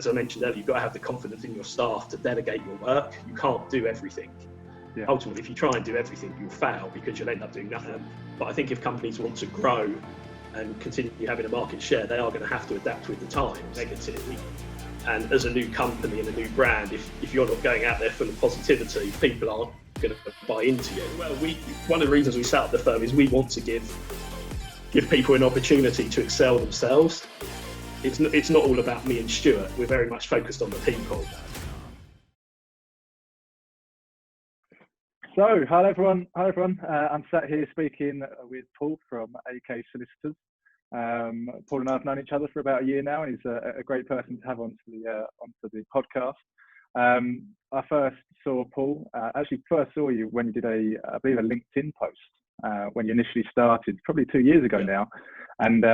as I mentioned earlier, you've got to have the confidence in your staff to delegate your work. You can't do everything. Yeah. Ultimately, if you try and do everything, you'll fail because you'll end up doing nothing. But I think if companies want to grow and continue having a market share, they are going to have to adapt with the times negatively. And as a new company and a new brand, if you're not going out there full of positivity, people aren't going to buy into you. Well, one of the reasons we set up the firm is we want to give people an opportunity to excel themselves. It's not all about me and Stuart. We're very much focused on the people. So, hi everyone. I'm sat here speaking with Paul from AK Solicitors. Paul and I have known each other for about a year now, and he's a great person to have onto the podcast. I first saw Paul. Actually, first saw you when you did I believe a LinkedIn post when you initially started, probably 2 years ago now. And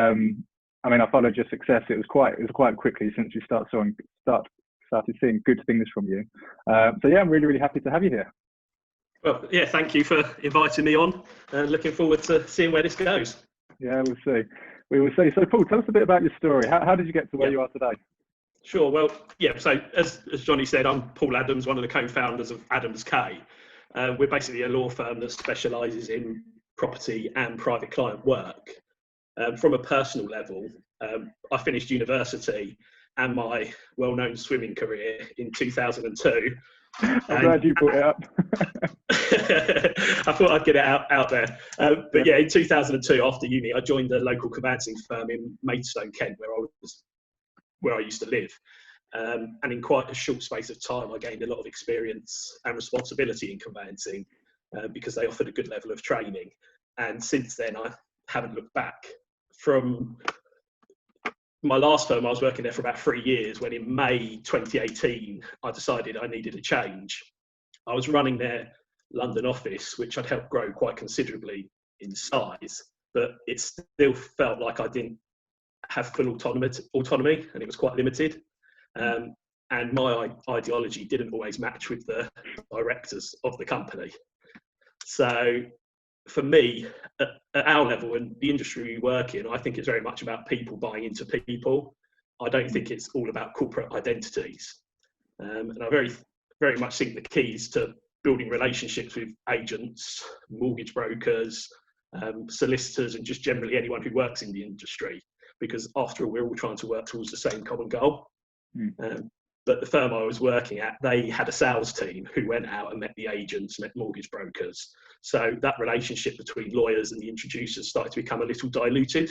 I mean, I followed your success. It was quite quickly since you started seeing good things from you. So yeah, I'm really happy to have you here. Well, yeah, thank you for inviting me on. Looking forward to seeing where this goes. Yeah, we'll see. We will see. So, Paul, tell us a bit about your story. How did you get to where you are today? Sure. Well, yeah. So, as Johnny said, I'm Paul Adams, one of the co-founders of Adams Kaye. We're basically a law firm that specialises in property and private client work. From a personal level, I finished university and my well-known swimming career in 2002. I'm glad you brought it up. I thought I'd get it out there. But yeah, in 2002, after uni, I joined a local conveyancing firm in Maidstone, Kent, where I used to live. And in quite a short space of time, I gained a lot of experience and responsibility in conveyancing because they offered a good level of training. And since then, I haven't looked back. From my last firm, I was working there for about 3 years, when in May 2018, I decided I needed a change. I was running their London office, which I'd helped grow quite considerably in size, but it still felt like I didn't have full autonomy, and it was quite limited. And my ideology didn't always match with the directors of the company. So for me, at our level and the industry we work in, I think it's very much about people buying into people. I don't think it's all about corporate identities. And I very much think the key is to building relationships with agents, mortgage brokers, solicitors, and just generally anyone who works in the industry, because after all, we're all trying to work towards the same common goal. But the firm I was working at, they had a sales team who went out and met the agents, met mortgage brokers. So that relationship between lawyers and the introducers started to become a little diluted.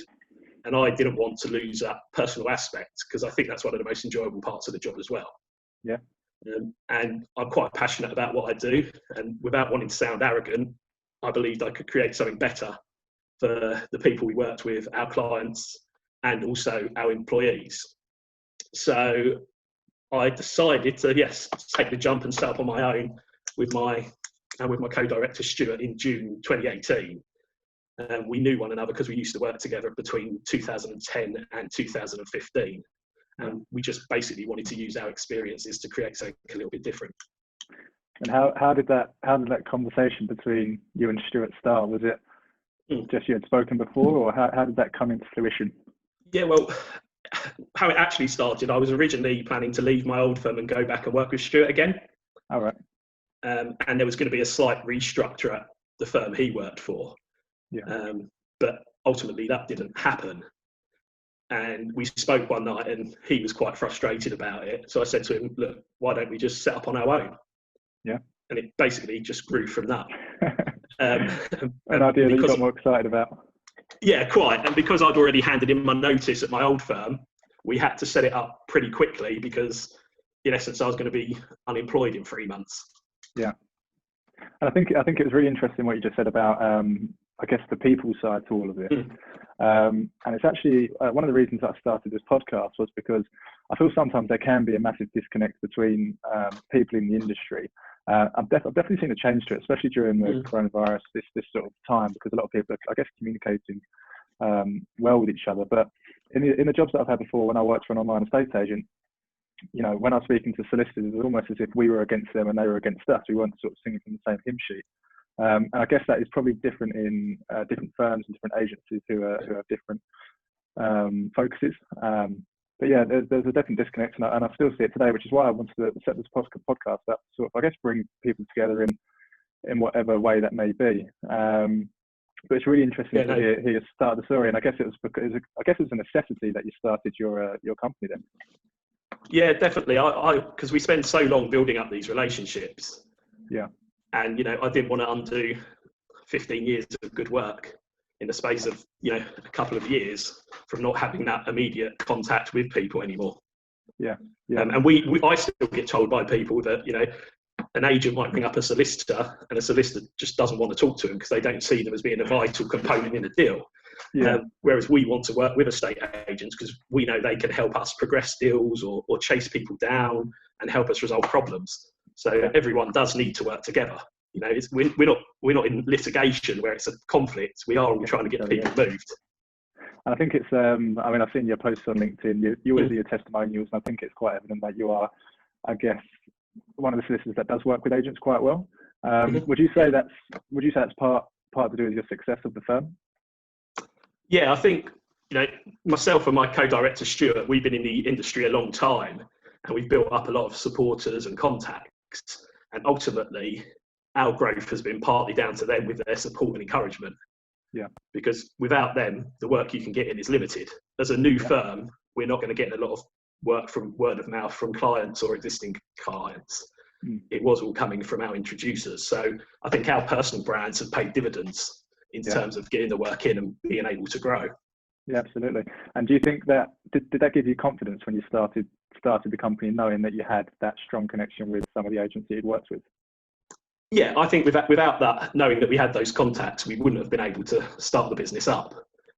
And I didn't want to lose that personal aspect, because I think that's one of the most enjoyable parts of the job as well. Yeah. And I'm quite passionate about what I do. And without wanting to sound arrogant, I believed I could create something better for the people we worked with, our clients, and also our employees. So I decided to, take the jump and set up on my own with my co-director Stuart in June 2018. We knew one another because we used to work together between 2010 and 2015. And we just basically wanted to use our experiences to create something a little bit different. And how did that conversation between you and Stuart start? Was it just you had spoken before, or how did that come into fruition? Yeah, well, how it actually started, I was originally planning to leave my old firm and go back and work with Stuart again. All right. And there was going to be a slight restructure at the firm he worked for. Yeah. But ultimately that didn't happen. And we spoke one night and he was quite frustrated about it. So I said to him, look, why don't we just set up on our own? Yeah. And it basically just grew from that. An idea that you got more excited about. Yeah, quite. And because I'd already handed in my notice at my old firm, we had to set it up pretty quickly because, in essence, I was going to be unemployed in 3 months. Yeah. And I think it was really interesting what you just said about, I guess, the people side to all of it. And it's actually one of the reasons that I started this podcast was because I feel sometimes there can be a massive disconnect between people in the industry. I've definitely seen a change to it, especially during the coronavirus, this sort of time, because a lot of people are, I guess, communicating well with each other. But in the jobs that I've had before, when I worked for an online estate agent, you know, when I was speaking to solicitors, it was almost as if we were against them and they were against us. We weren't sort of singing from the same hymn sheet. And I guess that is probably different in different firms and different agencies who have different focuses. But yeah, there's a definite disconnect, and I still see it today, which is why I wanted to set this podcast up, sort of, I guess, bring people together in whatever way that may be. But it's really interesting to hear you start the story, and I guess it was a necessity that you started your company then. Yeah, definitely. Because we spend so long building up these relationships. Yeah. And I didn't want to undo 15 years of good work in the space of a couple of years from not having that immediate contact with people anymore. Yeah. And I still get told by people that an agent might bring up a solicitor, and a solicitor just doesn't want to talk to them because they don't see them as being a vital component in a deal. Yeah. Whereas we want to work with estate agents because we know they can help us progress deals or chase people down and help us resolve problems. So everyone does need to work together. We're not in litigation where it's a conflict. We are all trying to get people moved. And I think it's, I've seen your posts on LinkedIn. You always do your testimonials, and I think it's quite evident that you are, I guess, one of the solicitors that does work with agents quite well. Would you say that's part to do with your success of the firm? Yeah, I think myself and my co-director Stuart, we've been in the industry a long time, and we've built up a lot of supporters and contacts. And ultimately, our growth has been partly down to them with their support and encouragement. Yeah. Because without them, the work you can get in is limited. As a new firm, we're not going to get a lot of work from word of mouth from clients or existing clients. It was all coming from our introducers. So I think our personal brands have paid dividends in terms of getting the work in and being able to grow. Yeah, absolutely. And do you think that did that give you confidence when you started the company, knowing that you had that strong connection with some of the agents that you'd worked with? Yeah, I think without that, knowing that we had those contacts, we wouldn't have been able to start the business up.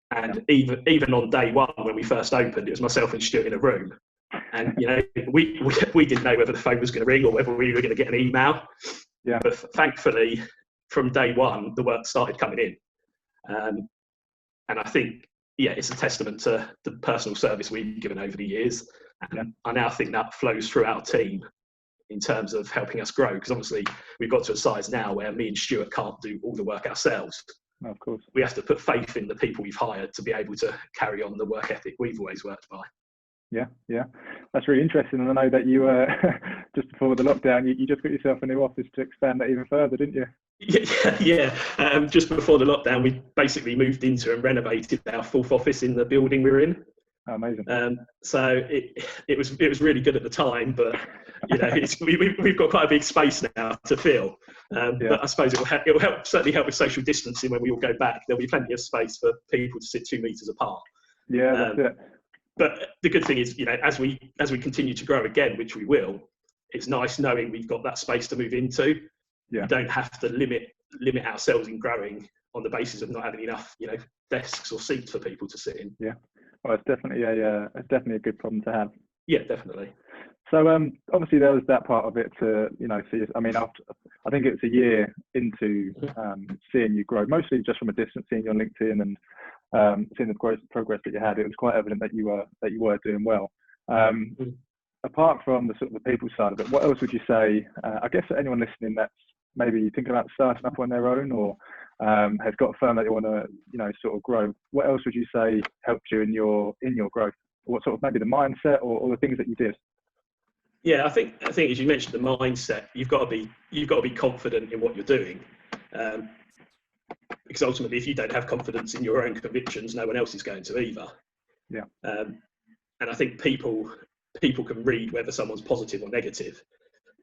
And even on day one, when we first opened, it was myself and Stuart in a room. And, we didn't know whether the phone was going to ring or whether we were going to get an email. Yeah. But thankfully, from day one, the work started coming in. And I think, it's a testament to the personal service we've given over the years. And I now think that flows through our team in terms of helping us grow, because obviously we've got to a size now where me and Stuart can't do all the work ourselves. No, of course. We have to put faith in the people we've hired to be able to carry on the work ethic we've always worked by. Yeah, that's really interesting. And I know that you just before the lockdown, you just got yourself a new office to expand that even further, didn't you? Yeah. Just before the lockdown, we basically moved into and renovated our fourth office in the building we were in. Oh, amazing. So it was really good at the time, but we've got quite a big space now to fill. But I suppose it will certainly help with social distancing when we all go back. There'll be plenty of space for people to sit 2 meters apart. Yeah, that's it. But the good thing is, as we continue to grow again, which we will, it's nice knowing we've got that space to move into. Yeah. We don't have to limit ourselves in growing on the basis of not having enough, desks or seats for people to sit in. Yeah. Well, it's definitely a good problem to have. Yeah, definitely. So obviously there was that part of it to see. After, I think it's a year into seeing you grow, mostly just from a distance, seeing you on LinkedIn and seeing the progress that you had. It was quite evident that you were doing well. Apart from the sort of the people side of it, what else would you say? I guess for anyone listening that's maybe thinking about starting up on their own or has got a firm that they want to sort of grow, what else would you say helped you in your growth? What sort of maybe the mindset or the things that you did? Yeah, I think as you mentioned, the mindset, you've got to be confident in what you're doing, because ultimately, if you don't have confidence in your own convictions, no one else is going to either. Yeah. And I think people can read whether someone's positive or negative.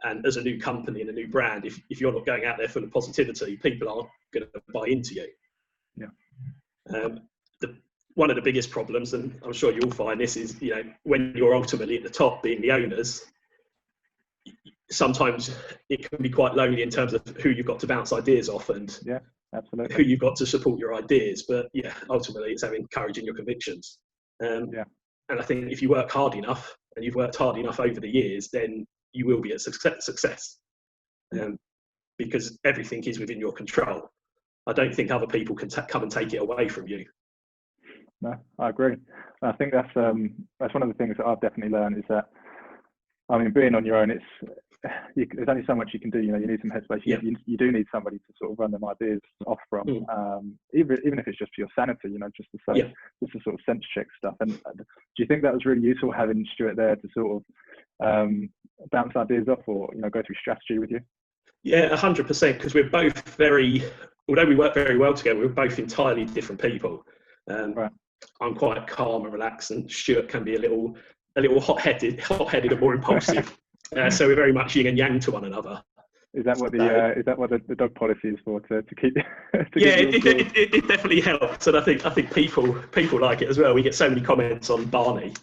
And as a new company and a new brand, if you're not going out there full of positivity, people aren't going to buy into you. Yeah. One of the biggest problems, and I'm sure you'll find this, is when you're ultimately at the top, being the owners, sometimes it can be quite lonely in terms of who you've got to bounce ideas off and absolutely who you've got to support your ideas. But ultimately it's having courage in your convictions. And I think if you work hard enough, and you've worked hard enough over the years, then you will be a success. Because everything is within your control. I don't think other people can come and take it away from you. No, I agree. I think that's one of the things that I've definitely learned is that, being on your own, there's only so much you can do. You need some headspace. You do need somebody to sort of run them ideas off from, even if it's just for your sanity. Just to say, just to sort of sense check stuff. And do you think that was really useful having Stuart there to sort of bounce ideas off, or go through strategy with you? Yeah, 100%. Because we're both although we work very well together, we're both entirely different people. Right. I'm quite calm and relaxed, and Stuart can be a little hot-headed and more impulsive. So we're very much yin and yang to one another. Is that what the dog policy is for? To keep? It definitely helps, and I think people like it as well. We get so many comments on Barney.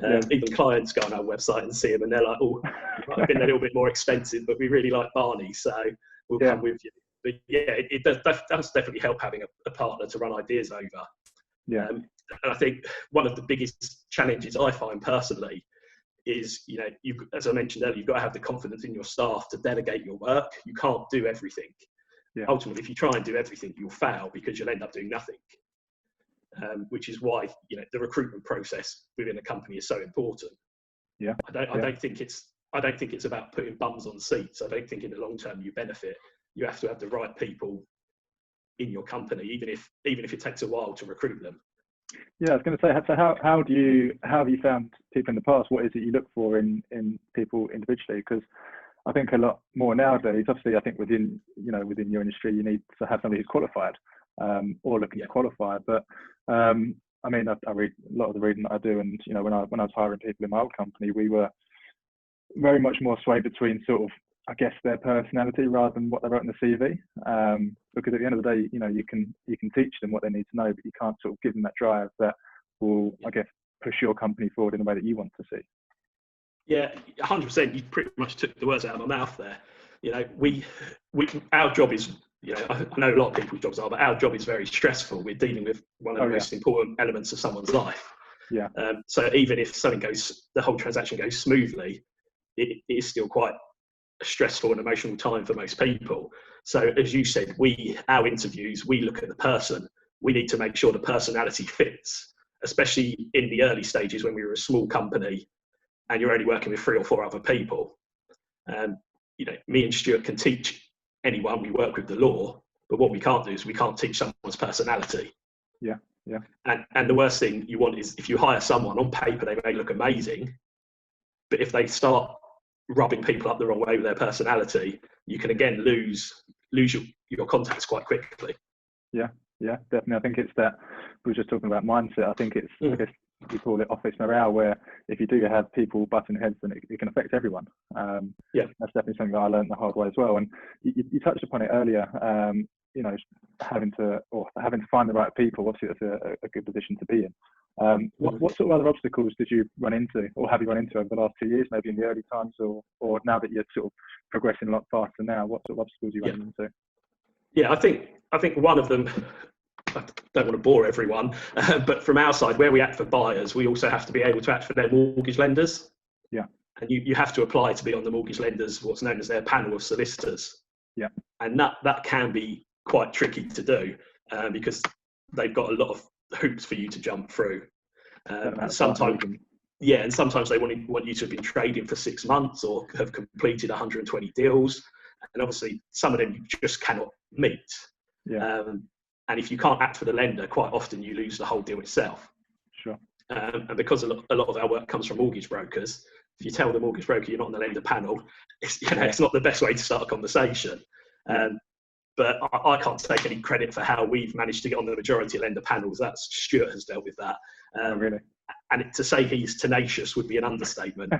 Even clients go on our website and see him, and they're like, "Oh, you might have been a little bit more expensive, but we really like Barney, so we'll come with you." But it does definitely help having a partner to run ideas over. Yeah. And I think one of the biggest challenges I find personally is, as I mentioned earlier, you've got to have the confidence in your staff to delegate your work. You can't do everything. Yeah. Ultimately, if you try and do everything, you'll fail because you'll end up doing nothing. Which is why the recruitment process within a company is so important. Yeah. I don't think it's about putting bums on seats. I don't think in the long term you benefit. You have to have the right people in your company, even if it takes a while to recruit them. Yeah, I was going to say, so how have you found people in the past? What is it you look for in people individually? Because I think a lot more nowadays, obviously, I think within your industry, you need to have somebody who's qualified or looking to qualify. But I read a lot of the reading that I do, and when I was hiring people in my old company, we were very much more swayed between sort of, I guess, their personality rather than what they wrote in the CV. Because at the end of the day, you can teach them what they need to know, but you can't sort of give them that drive that will, I guess, push your company forward in the way that you want to see. Yeah, 100%. You pretty much took the words out of my mouth there. Our job is, I know a lot of people's jobs are, but our job is very stressful. We're dealing with one of the most important elements of someone's life. Yeah. So even if the whole transaction goes smoothly, it is still quite a stressful and emotional time for most people. So as you said, our interviews, we look at the person. We need to make sure the personality fits, especially in the early stages when we were a small company and you're only working with 3 or 4 other people. Me and Stuart can teach anyone. We work with the law, but what we can't do is we can't teach someone's personality. Yeah. And the worst thing you want is if you hire someone on paper, they may look amazing, but if they start rubbing people up the wrong way with their personality, you can again lose your contacts quite quickly. Yeah, definitely. I think it's that we were just talking about mindset. I think it's I guess we call it office morale, where if you do have people butting heads, then it can affect everyone. That's definitely something that I learned the hard way as well. And you touched upon it earlier. Having to find the right people. Obviously, that's a good position to be in. What sort of other obstacles did you run into, or have you run into over the last 2 years, maybe in the early times, or now that you're sort of progressing a lot faster now? What sort of obstacles you run into? Yeah, I think one of them, I don't want to bore everyone, but from our side, where we act for buyers, we also have to be able to act for their mortgage lenders. Yeah. And you have to apply to be on the mortgage lenders, what's known as their panel of solicitors. Yeah. And that can be quite tricky to do because they've got a lot of hoops for you to jump through. And sometimes they want you to have been trading for 6 months or have completed 120 deals. And obviously, some of them you just cannot meet. Yeah. And if you can't act for the lender, quite often you lose the whole deal itself. Sure. And because a lot of our work comes from mortgage brokers, if you tell the mortgage broker you're not on the lender panel, it's not the best way to start a conversation. But I can't take any credit for how we've managed to get on the majority of lender panels. That's Stuart has dealt with that. Really? And to say he's tenacious would be an understatement.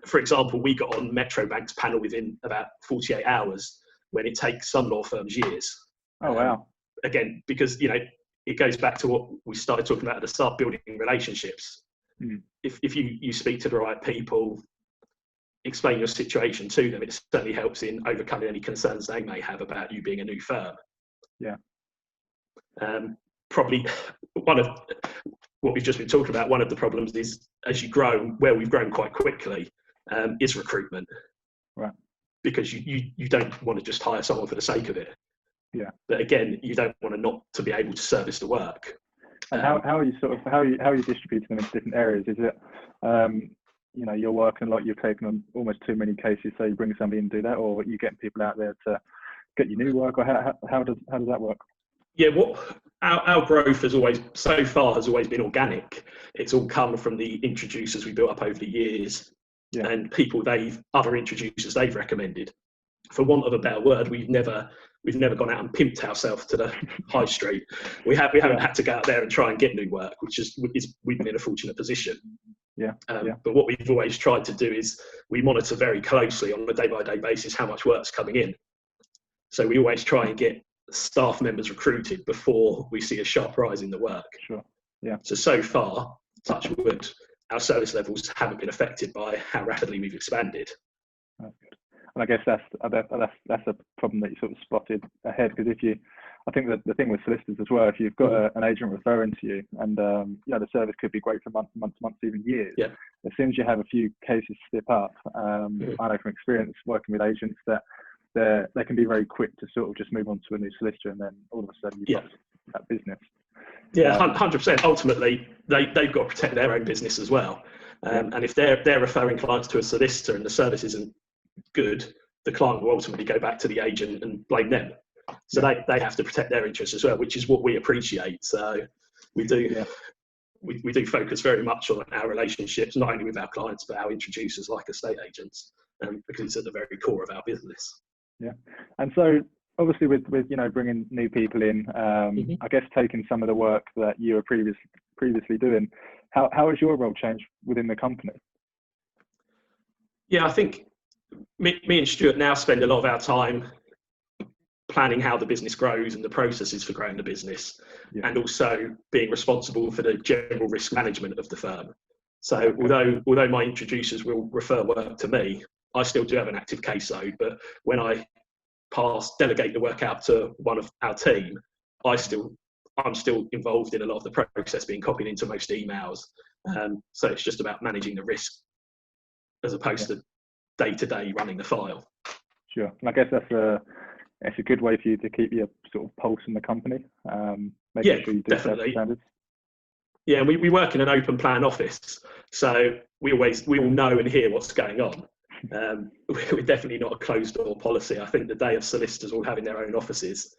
For example, we got on Metro Bank's panel within about 48 hours when it takes some law firms years. Oh, wow. Again, because, it goes back to what we started talking about at the start, building relationships. If you speak to the right people, explain your situation to them, it certainly helps in overcoming any concerns they may have about you being a new firm. Yeah. Probably one of what we've just been talking about, one of the problems is as you grow, where we've grown quite quickly, is recruitment. Right. Because you don't want to just hire someone for the sake of it. Yeah. But again, you don't want to not to be able to service the work. And how are you distributing them into different areas? Is it you're working a lot, you're taking on almost too many cases, so you bring somebody in to do that, or you getting people out there to get you new work, or how does that work? Yeah, what our growth has always been organic. It's all come from the introducers we built up over the years, and people other introducers they've recommended. For want of a better word, we've never gone out and pimped ourselves to the high street. We haven't had to go out there and try and get new work, we've been in a fortunate position. But what we've always tried to do is we monitor very closely on a day-by-day basis how much work's coming in. So we always try and get staff members recruited before we see a sharp rise in the work. Sure. Yeah. So far, touch wood, our service levels haven't been affected by how rapidly we've expanded. And I guess that's a problem that you sort of spotted ahead, because I think that the thing with solicitors as well, if you've got an agent referring to you, and the service could be great for months, even years. Yeah. As soon as you have a few cases slip up, I know from experience working with agents that they can be very quick to sort of just move on to a new solicitor, and then all of a sudden you've got that business. Yeah, 100%. Ultimately, they've got to protect their own business as well. And if they're referring clients to a solicitor and the service isn't good, the client will ultimately go back to the agent and blame them. So they have to protect their interests as well, which is what we appreciate. So we do we do focus very much on our relationships, not only with our clients but our introducers like estate agents, because it's at the very core of our business. Yeah, and so obviously with bringing new people in, I guess taking some of the work that you were previously doing, how has your role changed within the company? Yeah, I think me and Stuart now spend a lot of our time planning how the business grows and the processes for growing the business, and also being responsible for the general risk management of the firm. So although my introducers will refer work to me, I still do have an active caseload, but when I delegate the work out to one of our team, I'm still involved in a lot of the process, being copied into most emails. So it's just about managing the risk as opposed to day-to-day running the file. Sure. And I guess that's a good way for you to keep your sort of pulse in the company. Making sure you do definitely. Standards. Yeah, we work in an open plan office, so we all know and hear what's going on. We're definitely not a closed door policy. I think the day of solicitors all having their own offices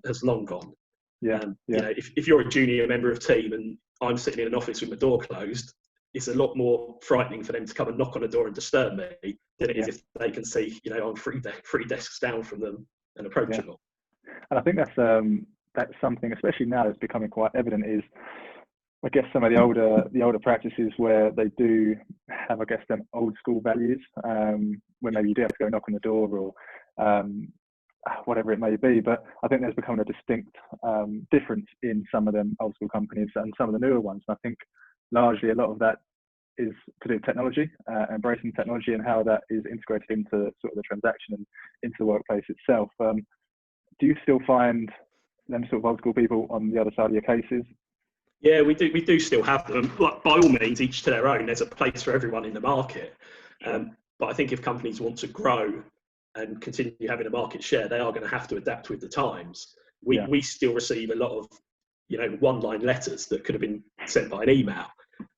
has long gone. If you're a junior member of team and I'm sitting in an office with my door closed, it's a lot more frightening for them to come and knock on a door and disturb me than it is if they can see, I'm three desks down from them and approachable. And I think that's something, especially now, that's becoming quite evident, is I guess some of the older practices where they do have, I guess, them old school values, when maybe you do have to go knock on the door or whatever it may be. But I think there's becoming a distinct difference in some of them old school companies and some of the newer ones. And I think largely a lot of that is to do with technology, embracing technology and how that is integrated into sort of the transaction and into the workplace itself. Do you still find them sort of old school people on the other side of your cases? Yeah, we do still have them. Like, by all means, each to their own. There's a place for everyone in the market. But I think if companies want to grow and continue having a market share, they are going to have to adapt with the times. We still receive a lot of, one-line letters that could have been sent by an email.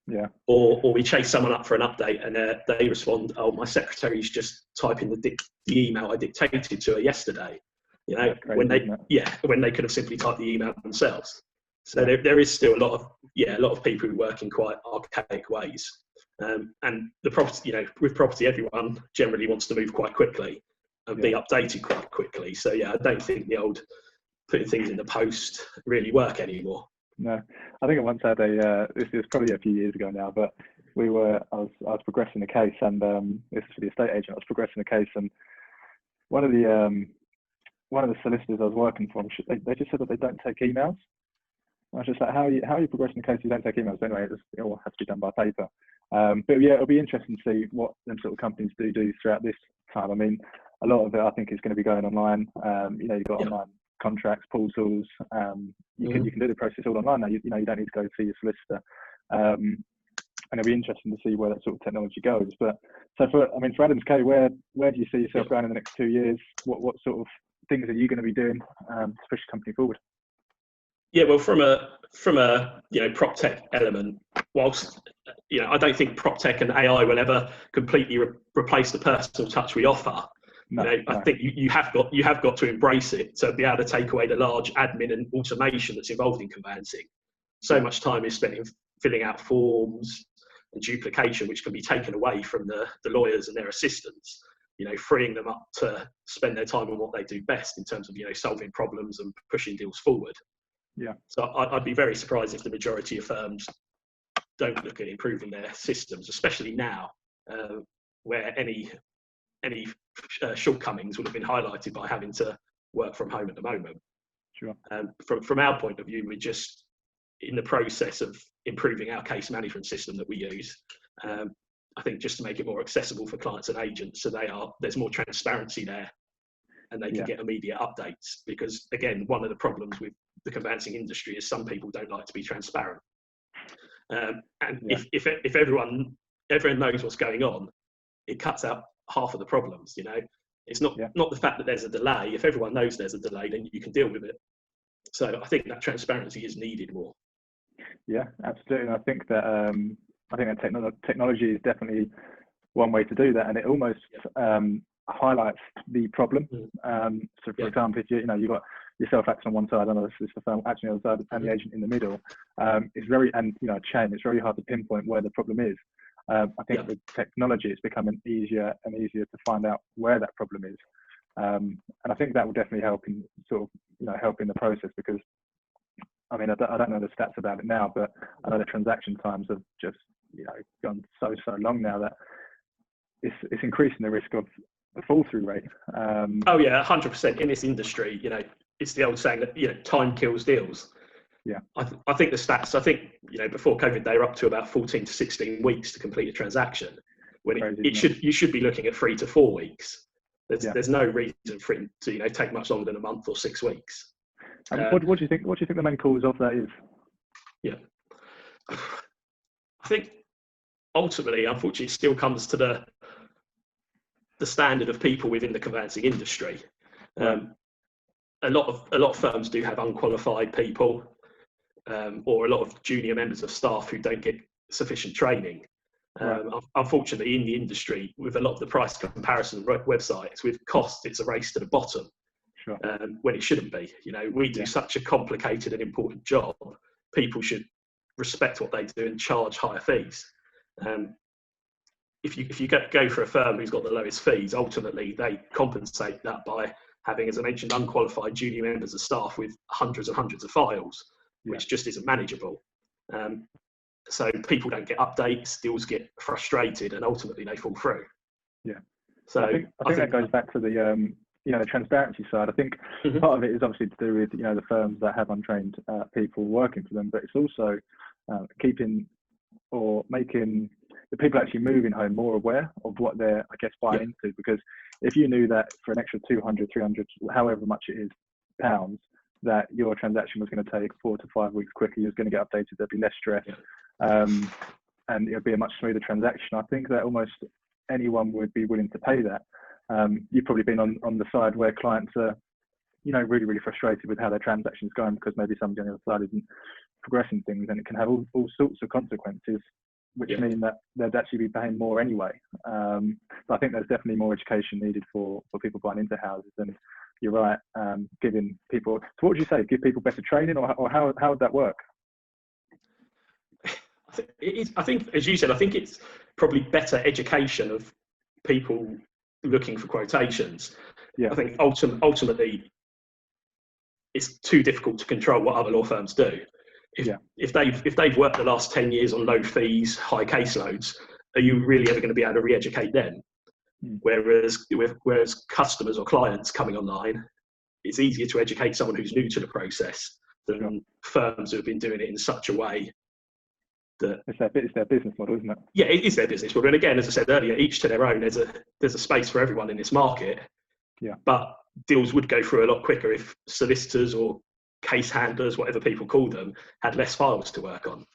Yeah. Or we chase someone up for an update and they respond, "Oh, my secretary's just typing the email I dictated to her yesterday." When they could have simply typed the email themselves. So there is still a lot of people who work in quite archaic ways. And the property, with property, everyone generally wants to move quite quickly and be updated quite quickly. So I don't think the old putting things in the post really work anymore. No, I think I once had this is probably a few years ago now, but I was progressing a case, and this is for the estate agent. I was progressing a case, and one of the solicitors I was working for, they just said that they don't take emails. I was just like, how are you progressing the case if you don't take emails? But anyway, it all has to be done by paper. But it'll be interesting to see what them sort of companies do throughout this time. I mean, a lot of it I think is going to be going online. You've got online contracts, portals. You can do the process all online now. You don't need to go see your solicitor. And it'll be interesting to see where that sort of technology goes. But so for Adams Kaye, where do you see yourself going in the next 2 years? What sort of things are you going to be doing to push the company forward? Yeah, well, from a prop tech element, whilst I don't think prop tech and AI will ever completely replace the personal touch we offer. No, I think you have got to embrace it to be able to take away the large admin and automation that's involved in conveyancing. So much time is spent in filling out forms and duplication, which can be taken away from the lawyers and their assistants. Freeing them up to spend their time on what they do best in terms of solving problems and pushing deals forward. Yeah. So I'd be very surprised if the majority of firms don't look at improving their systems, especially now, where any shortcomings would have been highlighted by having to work from home at the moment. Sure. From our point of view, we're just in the process of improving our case management system that we use. I think just to make it more accessible for clients and agents, so there's more transparency there, and they can get immediate updates. Because again, one of the problems with the conveyancing industry is some people don't like to be transparent. If everyone knows what's going on, it cuts out half of the problems. It's not the fact that there's a delay. If everyone knows there's a delay, then you can deal with it. So I think that transparency is needed more. Yeah, absolutely. And I think that technology is definitely one way to do that, and it almost highlights the problem. So, for example, if you've got yourself acting on one side, another solicitor firm acting on the other side, and the agent in the middle, it's very it's very hard to pinpoint where the problem is. I think with technology, it's becoming easier and easier to find out where that problem is, and I think that will definitely help in help in the process, because I don't know the stats about it now, but I know the transaction times have just gone so long now that it's increasing the risk of the fall through rate. 100% in this industry. It's the old saying that time kills deals. Yeah, I think the stats. I think before COVID they were up to about 14 to 16 weeks to complete a transaction. When you should be looking at 3 to 4 weeks. There's no reason for it to take much longer than a month or 6 weeks. What do you think? What do you think the main cause of that is? Yeah, I think ultimately, unfortunately, it still comes to the standard of people within the conveyancing industry. A lot of firms do have unqualified people, or a lot of junior members of staff who don't get sufficient training. Unfortunately, in the industry, with a lot of the price comparison websites, with cost, it's a race to the bottom. Sure. When it shouldn't be. We do such a complicated and important job. People should respect what they do and charge higher fees. If you go for a firm who's got the lowest fees, ultimately they compensate that by having, as I mentioned, unqualified junior members of staff with hundreds and hundreds of files, which just isn't manageable. So people don't get updates, deals get frustrated, and ultimately they fall through. Yeah. So I think that goes back to the the transparency side. I think part of it is obviously to do with the firms that have untrained people working for them, but it's also keeping or making the people actually moving home more aware of what they're, buying into. Because if you knew that for an extra 200, 300, however much it is, pounds, that your transaction was going to take 4 to 5 weeks quicker, you're going to get updated, there'd be less stress, and it'll be a much smoother transaction. I think that almost anyone would be willing to pay that. You've probably been on the side where clients are, really, really frustrated with how their transaction's going, because maybe somebody on the other side isn't progressing things, and it can have all sorts of consequences, which mean that they'd actually be paying more anyway. So I think there's definitely more education needed for people buying into houses. And you're right, giving people. So what would you say? Give people better training, or how would that work? I think, as you said, I think it's probably better education of people looking for quotations. I think ultimately it's too difficult to control what other law firms do. If they've worked the last 10 years on low fees, high caseloads, are you really ever going to be able to re-educate them? Whereas customers or clients coming online, it's easier to educate someone who's new to the process than firms who have been doing it in such a way that it's their business model, isn't it? Yeah, it is their business model. And again, as I said earlier, each to their own. There's a space for everyone in this market. But deals would go through a lot quicker if solicitors or case handlers, whatever people call them, had less files to work on.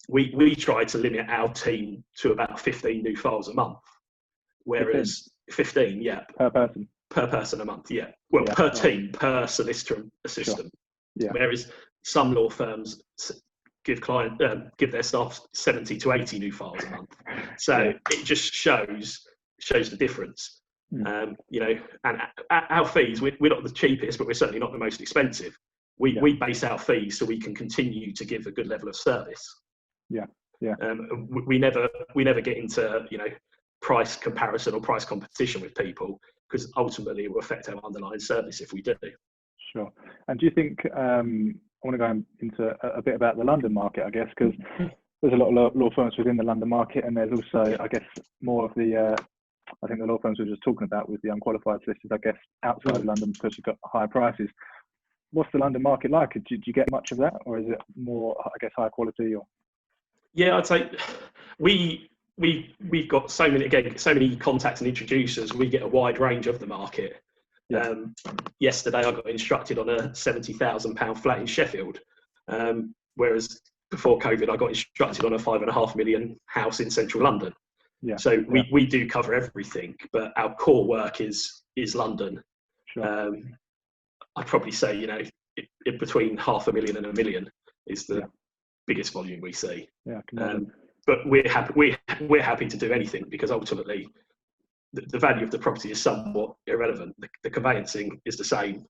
We try to limit our team to about 15 new files a month, whereas 15 per person a month, per team, per solicitor assistant. Yeah. Whereas some law firms give their staff 70 to 80 new files a month. So it just shows the difference. You know, and our fees, we're not the cheapest, but we're certainly not the most expensive. We base our fees so we can continue to give a good level of service. Yeah. We never get into, you know, price comparison or price competition with people, because ultimately it will affect our underlying service if we do. Sure. And do you think, I want to go into a bit about the London market, I guess, because there's a lot of law firms within the London market, and there's also, I guess, more of the, I think the law firms we were just talking about with the unqualified solicitors, I guess, outside of London, because you've got higher prices. What's the London market like? Do you get much of that, or is it more, I guess, high quality? Or yeah, I'd say we've got so many contacts and introducers. We get a wide range of the market. Yesterday I got instructed on a £70,000 flat in Sheffield, whereas before COVID I got instructed on a £5.5 million house in central London. So we do cover everything, but our core work is London. Sure. I'd probably say, you know, between £500,000 and £1 million is the biggest volume we see. But we're happy to do anything, because ultimately the value of the property is somewhat irrelevant. The conveyancing is the same.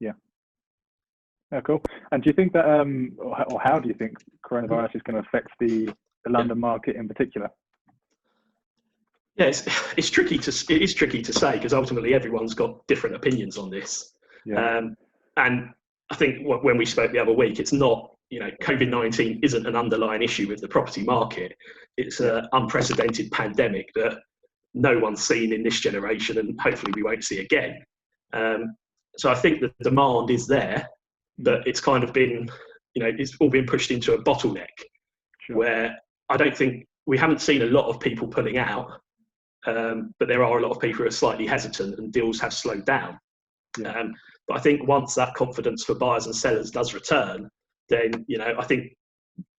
Yeah, cool. And do you think that, or how do you think coronavirus is going to affect the London market in particular? Yeah, it's tricky to say, because ultimately everyone's got different opinions on this. And I think when we spoke the other week, it's not, you know, COVID-19 isn't an underlying issue with the property market. It's an unprecedented pandemic that no one's seen in this generation, and hopefully we won't see again. So I think the demand is there, but it's kind of been, you know, it's all been pushed into a bottleneck where I don't think we haven't seen a lot of people pulling out, but there are a lot of people who are slightly hesitant, and deals have slowed down. But I think once that confidence for buyers and sellers does return, then, you know, I think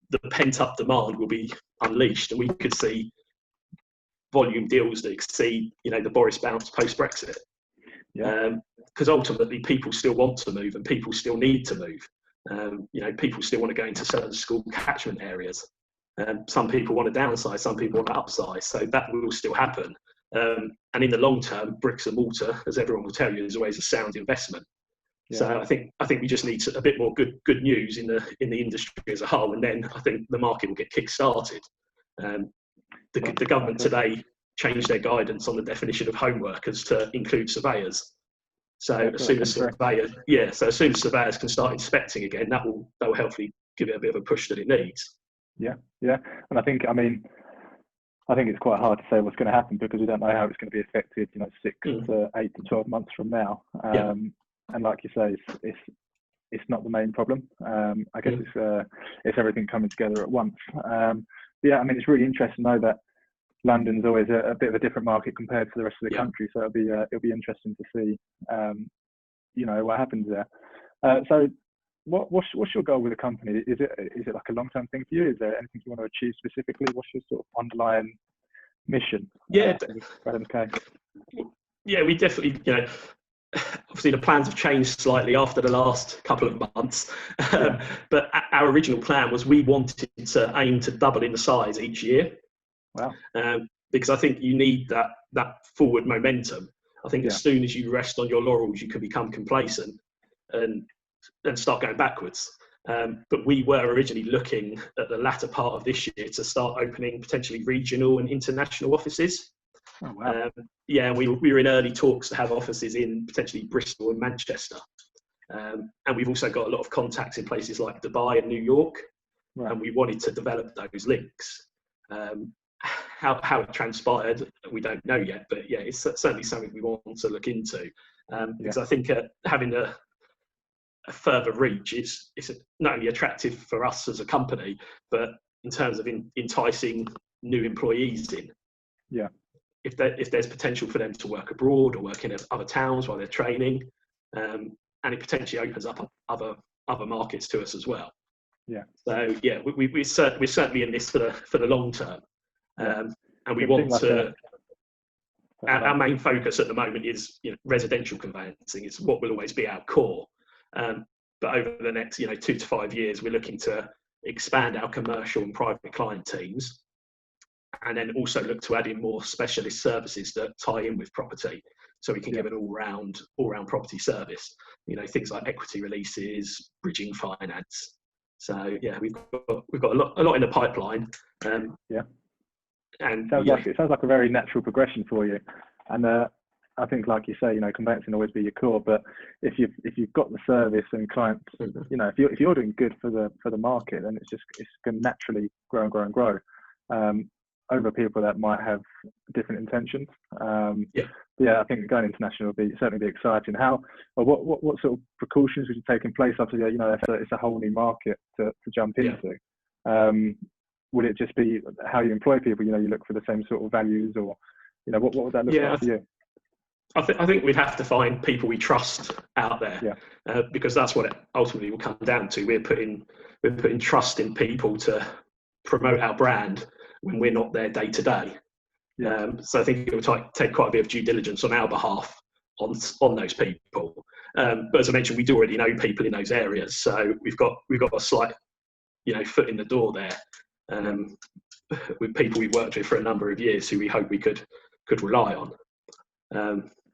the pent-up demand will be unleashed, and we could see volume deals that exceed, you know, the Boris bounce post-Brexit. Because ultimately people still want to move, and people still need to move. You know, people still want to go into certain school catchment areas. Some people want to downsize, some people want to upsize, so that will still happen. And in the long term, bricks and mortar, as everyone will tell you, is always a sound investment. So I think we just need a bit more good news in the industry as a whole, and then I think the market will get kick-started. The government today changed their guidance on the definition of home workers to include surveyors. So as soon as surveyors can start inspecting again, that will hopefully give it a bit of a push that it needs. And I think it's quite hard to say what's going to happen, because we don't know how it's going to be affected, you know, 6 to 8 to 12 months from now. And like you say, it's not the main problem. I guess it's everything coming together at once. I mean, it's really interesting to know that London's always a bit of a different market compared to the rest of the country. So it'll be interesting to see, you know, what happens there. So what's your goal with the company? Is it like a long-term thing for you? Is there anything you want to achieve specifically? What's your sort of underlying mission? We definitely, you know, obviously the plans have changed slightly after the last couple of months, but our original plan was we wanted to aim to double in the size each year. Because I think you need that forward momentum. I think as soon as you rest on your laurels, you can become complacent and start going backwards. But we were originally looking at the latter part of this year to start opening potentially regional and international offices. We were in early talks to have offices in potentially Bristol and Manchester. And we've also got a lot of contacts in places like Dubai and New York. And we wanted to develop those links. How it transpired, we don't know yet, but it's certainly something we want to look into. Because I think having a further reach is not only attractive for us as a company, but in terms of enticing new employees in. If there's potential for them to work abroad or work in other towns while they're training, and it potentially opens up other markets to us as well. So we're certainly in this for the long term, and we want to. Our main focus at the moment is, you know, residential conveyancing. It's what will always be our core. But over the next 2 to 5 years, we're looking to expand our commercial and private client teams, and then also look to add in more specialist services that tie in with property, so we can give an all-round property service. Things like equity releases, bridging finance. So yeah, we've got a lot in the pipeline. And it sounds like a very natural progression for you. And I think, like you say, conveyancing will always be your core. But if you've got the service and clients, if you're doing good for the market, then it's going to naturally grow and grow and grow. Over people that might have different intentions. I think going international will certainly be exciting. What sort of precautions would you take in place after it's a whole new market to jump into? Would it just be how you employ people? You look for the same sort of values, or what would that look like for you? I think we'd have to find people we trust out there, because that's what it ultimately will come down to. We're putting trust in people to promote our brand when we're not there day to day. So I think it will take quite a bit of due diligence on our behalf on those people. But as I mentioned, we do already know people in those areas, so we've got a slight foot in the door there, with people we've worked with for a number of years who we hope we could rely on.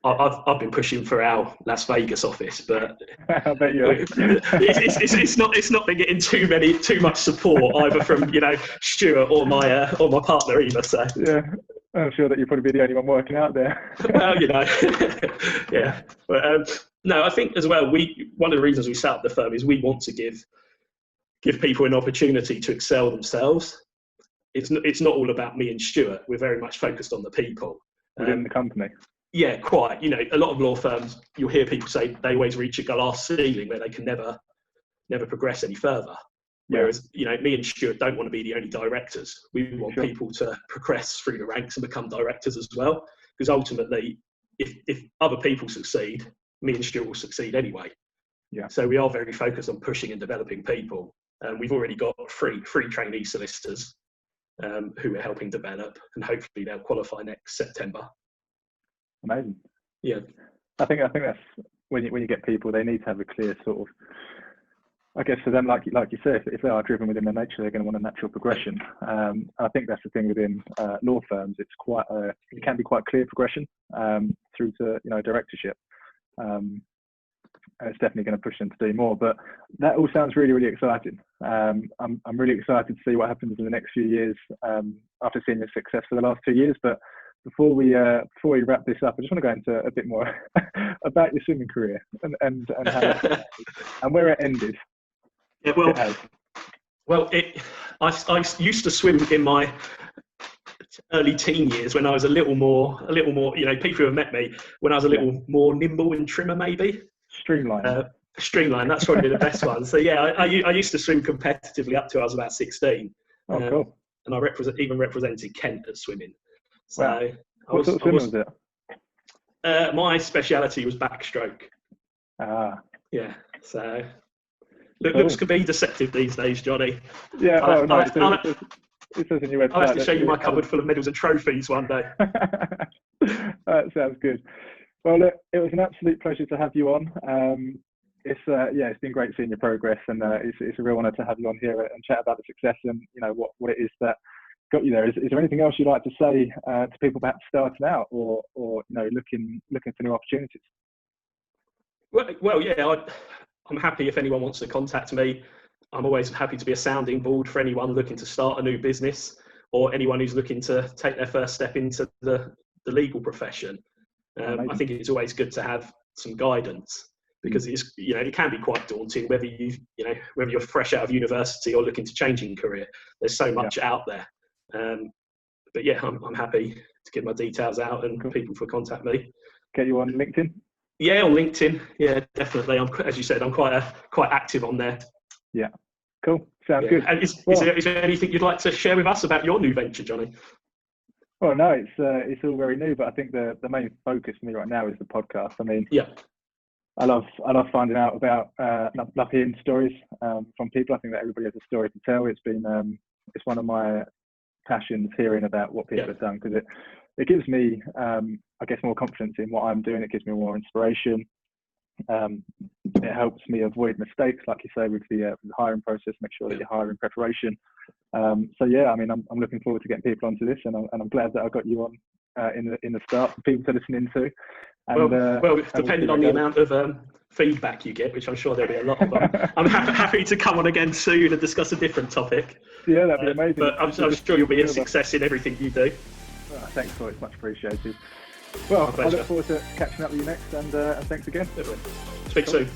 I've been pushing for our Las Vegas office, but I bet you are. it's not been getting too much support either from Stuart or my partner either. So yeah, I'm sure that you'll probably be the only one working out there. Well, yeah. But no, I think as well, one of the reasons we set up the firm is we want to give people an opportunity to excel themselves. It's not all about me and Stuart. We're very much focused on the people within the company. Yeah, quite. A lot of law firms, you'll hear people say they always reach a glass ceiling where they can never progress any further. Whereas, me and Stuart don't want to be the only directors. We want people to progress through the ranks and become directors as well. Because ultimately, if other people succeed, me and Stuart will succeed anyway. Yeah. So we are very focused on pushing and developing people. We've already got three trainee solicitors who we're helping develop, and hopefully they'll qualify next September. Amazing. Yeah, I think that's when you get people, they need to have a clear sort of, I guess for them, like you say, if they are driven within their nature, they're going to want a natural progression. I think that's the thing within law firms. It can be quite clear progression through to directorship. And it's definitely going to push them to do more. But that all sounds really, really exciting. I'm really excited to see what happens in the next few years after seeing your success for the last 2 years. But before we wrap this up, I just want to go into a bit more about your swimming career and how and where it ended. Yeah, I used to swim in my early teen years when I was a little more. People who have met me when I was a little more nimble and trimmer, maybe. Streamline. That's probably the best one. So yeah, I used to swim competitively up to I was about 16. Oh, cool. And I even represented Kent at swimming. So wow. What sort of swimming was it? My speciality was backstroke. Ah. Yeah. So looks could be deceptive these days, Johnny. Yeah. It says in your website. I'll have to show you my cupboard full of medals and trophies one day. That sounds good. Well, look, it was an absolute pleasure to have you on. It's been great seeing your progress, and it's a real honour to have you on here and chat about the success and what it is that got you there. Is there anything else you'd like to say to people perhaps starting out or looking for new opportunities? Well, yeah, I'm happy if anyone wants to contact me. I'm always happy to be a sounding board for anyone looking to start a new business or anyone who's looking to take their first step into the legal profession. I think it's always good to have some guidance because it can be quite daunting whether you're fresh out of university or looking to change your career. There's so much out there. But yeah, I'm happy to give my details out and people to contact me. Get you on LinkedIn? Yeah, on LinkedIn. Yeah, definitely. As you said, I'm quite active on there. Yeah. Cool. Sounds good. And is there anything you'd like to share with us about your new venture, Johnny? Well, no, it's all very new, but I think the main focus for me right now is the podcast. I mean, I love finding out about, love hearing stories from people. I think that everybody has a story to tell. It's been it's one of my passions, hearing about what people have done, because it gives me I guess more confidence in what I'm doing. It gives me more inspiration. It helps me avoid mistakes, like you say, with the hiring process. Make sure that you're hiring preparation. So yeah, I mean, I'm looking forward to getting people onto this, and I'm glad that I got you on in the start for people to listen into. And, well, depending on the amount of feedback you get, which I'm sure there'll be a lot of, I'm happy to come on again soon and discuss a different topic. Yeah, that'd be amazing. But I'm sure you'll be a success in everything you do. Thanks for it, much appreciated. Well, I look forward to catching up with you next, and thanks again. Speak soon.